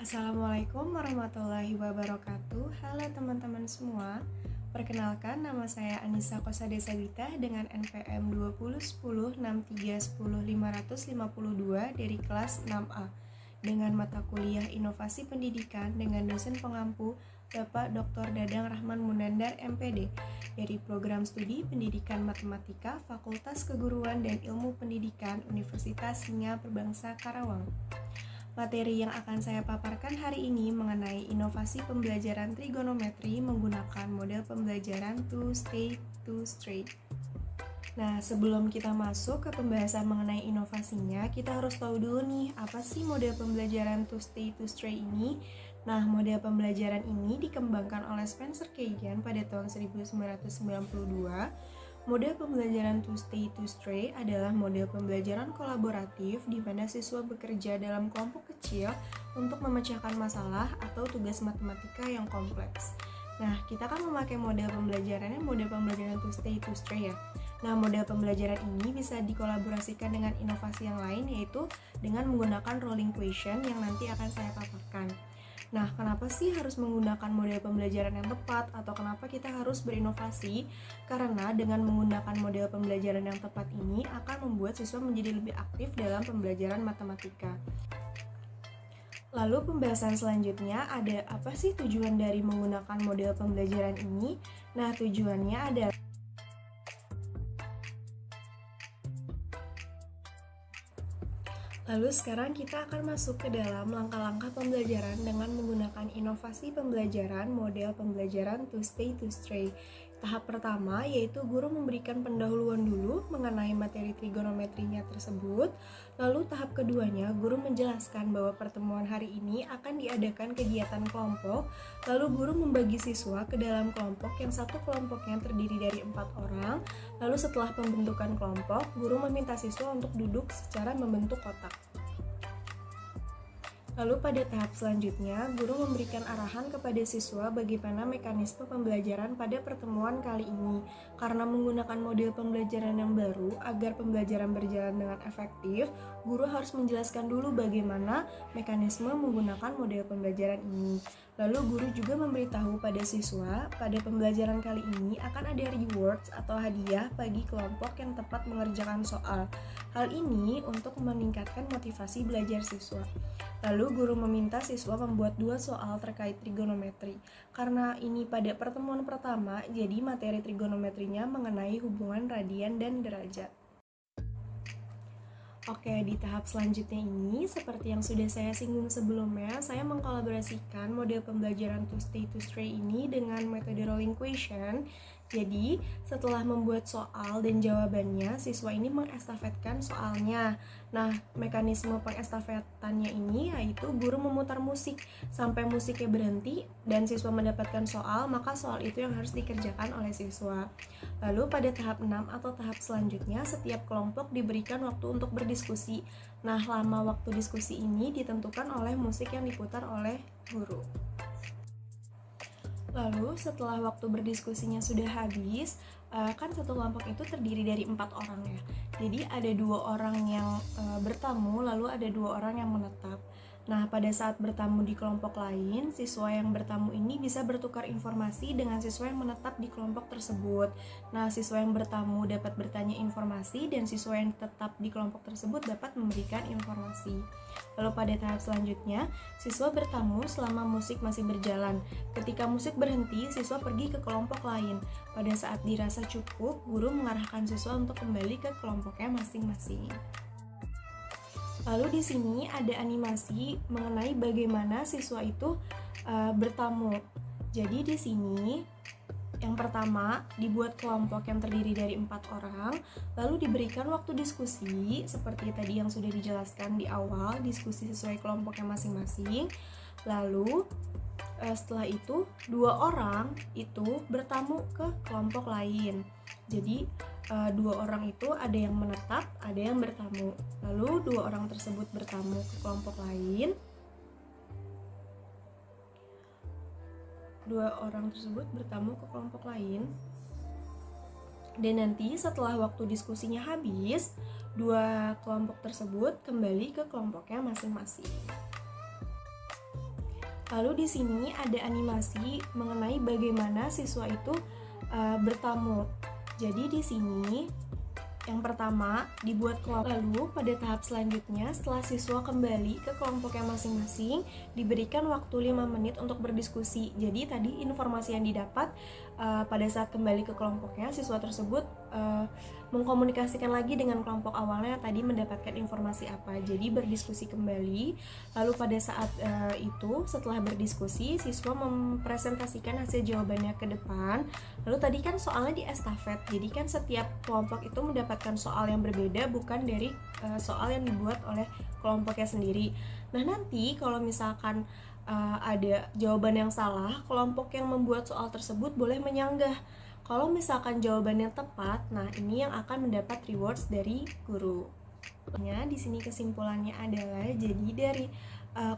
Assalamualaikum warahmatullahi wabarakatuh. Halo teman-teman semua. Perkenalkan, nama saya Anissa Kosade Sabita dengan NPM 201063105552 dari kelas 6A dengan mata kuliah Inovasi Pendidikan dengan dosen pengampu Bapak Dr. Dadang Rahman Munandar MPD dari Program Studi Pendidikan Matematika Fakultas Keguruan dan Ilmu Pendidikan Universitas Singa Perbangsa Karawang. Materi yang akan saya paparkan hari ini mengenai inovasi pembelajaran trigonometri menggunakan model pembelajaran two state, two straight. Nah, sebelum kita masuk ke pembahasan mengenai inovasinya, kita harus tahu dulu nih, apa sih model pembelajaran two state, two straight ini? Nah, model pembelajaran ini dikembangkan oleh Spencer Kagan pada tahun 1992. Model pembelajaran two state, two straight adalah model pembelajaran kolaboratif di mana siswa bekerja dalam kelompok kecil untuk memecahkan masalah atau tugas matematika yang kompleks. Nah, kita kan memakai model pembelajaran two state, two straight ya. Nah, model pembelajaran ini bisa dikolaborasikan dengan inovasi yang lain, yaitu dengan menggunakan rolling question yang nanti akan saya paparkan. Nah, kenapa sih harus menggunakan model pembelajaran yang tepat atau kenapa kita harus berinovasi? Karena dengan menggunakan model pembelajaran yang tepat ini akan membuat siswa menjadi lebih aktif dalam pembelajaran matematika. Lalu pembahasan selanjutnya, ada apa sih tujuan dari menggunakan model pembelajaran ini? Nah, tujuannya adalah Lalu sekarang kita akan masuk ke dalam langkah-langkah pembelajaran dengan menggunakan inovasi pembelajaran model pembelajaran two state, two straight. Tahap pertama yaitu guru memberikan pendahuluan dulu mengenai materi trigonometrinya tersebut. Lalu tahap keduanya guru menjelaskan bahwa pertemuan hari ini akan diadakan kegiatan kelompok. Lalu guru membagi siswa ke dalam kelompok yang satu kelompoknya terdiri dari 4 orang. Lalu setelah pembentukan kelompok, guru meminta siswa untuk duduk secara membentuk kotak. Lalu pada tahap selanjutnya, guru memberikan arahan kepada siswa bagaimana mekanisme pembelajaran pada pertemuan kali ini. Karena menggunakan model pembelajaran yang baru, agar pembelajaran berjalan dengan efektif, guru harus menjelaskan dulu bagaimana mekanisme menggunakan model pembelajaran ini. Lalu guru juga memberitahu pada siswa, pada pembelajaran kali ini akan ada rewards atau hadiah bagi kelompok yang tepat mengerjakan soal. Hal ini untuk meningkatkan motivasi belajar siswa. Lalu guru meminta siswa membuat 2 soal terkait trigonometri. Karena ini pada pertemuan pertama, jadi materi trigonometrinya mengenai hubungan radian dan derajat. Oke, di tahap selanjutnya ini, seperti yang sudah saya singgung sebelumnya, saya mengkolaborasikan model pembelajaran two state, two straight ini dengan metode rolling question. Jadi, setelah membuat soal dan jawabannya, siswa ini mengestafetkan soalnya. Nah, mekanisme pengestafetannya ini yaitu guru memutar musik sampai musiknya berhenti dan siswa mendapatkan soal, maka soal itu yang harus dikerjakan oleh siswa. Lalu pada tahap 6 atau tahap selanjutnya, setiap kelompok diberikan waktu untuk berdiskusi. Nah, lama waktu diskusi ini ditentukan oleh musik yang diputar oleh guru. Lalu setelah waktu berdiskusinya sudah habis, kan satu kelompok itu terdiri dari 4 orang ya. Jadi ada 2 orang yang bertamu, lalu ada 2 orang yang menetap. Nah, pada saat bertamu di kelompok lain, siswa yang bertamu ini bisa bertukar informasi dengan siswa yang menetap di kelompok tersebut. Nah, siswa yang bertamu dapat bertanya informasi dan siswa yang tetap di kelompok tersebut dapat memberikan informasi. Lalu pada tahap selanjutnya, siswa bertamu selama musik masih berjalan. Ketika musik berhenti, siswa pergi ke kelompok lain. Pada saat dirasa cukup, guru mengarahkan siswa untuk kembali ke kelompoknya masing-masing. Lalu di sini ada animasi mengenai bagaimana siswa itu bertamu. Jadi di sini yang pertama dibuat kelompok yang terdiri dari 4 orang, lalu diberikan waktu diskusi seperti tadi yang sudah dijelaskan di awal, diskusi sesuai kelompoknya masing-masing. Lalu setelah itu 2 orang itu bertamu ke kelompok lain. Jadi 2 orang itu ada yang menetap, ada yang bertamu. Lalu 2 orang tersebut bertamu ke kelompok lain. 2 orang tersebut bertamu ke kelompok lain. Dan nanti setelah waktu diskusinya habis, 2 kelompok tersebut kembali ke kelompoknya masing-masing. Lalu di sini ada animasi mengenai bagaimana siswa itu bertamu. Jadi di sini yang pertama dibuat kelompok, lalu pada tahap selanjutnya setelah siswa kembali ke kelompoknya masing-masing diberikan waktu 5 menit untuk berdiskusi. Jadi tadi informasi yang didapat pada saat kembali ke kelompoknya, siswa tersebut mengkomunikasikan lagi dengan kelompok awalnya tadi mendapatkan informasi apa. Jadi berdiskusi kembali, lalu pada saat itu setelah berdiskusi siswa mempresentasikan hasil jawabannya ke depan. Lalu tadi kan soalnya di estafet, jadi kan setiap kelompok itu mendapatkan soal yang berbeda, bukan dari soal yang dibuat oleh kelompoknya sendiri. Nah nanti kalau misalkan ada jawaban yang salah, kelompok yang membuat soal tersebut boleh menyanggah. Kalau misalkan jawabannya tepat, nah ini yang akan mendapat rewards dari guru. Di sini kesimpulannya adalah jadi dari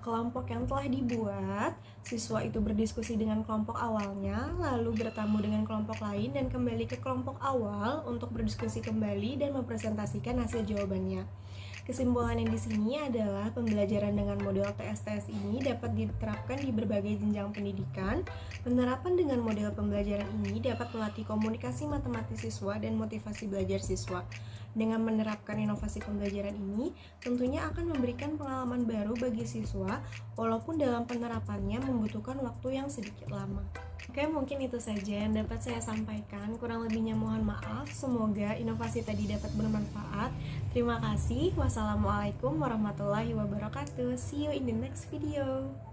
kelompok yang telah dibuat, siswa itu berdiskusi dengan kelompok awalnya, lalu bertemu dengan kelompok lain dan kembali ke kelompok awal untuk berdiskusi kembali dan mempresentasikan hasil jawabannya. Kesimpulan yang di sini adalah pembelajaran dengan model TSTS ini dapat diterapkan di berbagai jenjang pendidikan. Penerapan dengan model pembelajaran ini dapat melatih komunikasi matematis siswa dan motivasi belajar siswa. Dengan menerapkan inovasi pembelajaran ini, tentunya akan memberikan pengalaman baru bagi siswa, walaupun dalam penerapannya membutuhkan waktu yang sedikit lama. Oke, mungkin itu saja yang dapat saya sampaikan. Kurang lebihnya mohon maaf. Semoga inovasi tadi dapat bermanfaat. Terima kasih. Wassalamualaikum warahmatullahi wabarakatuh. See you in the next video.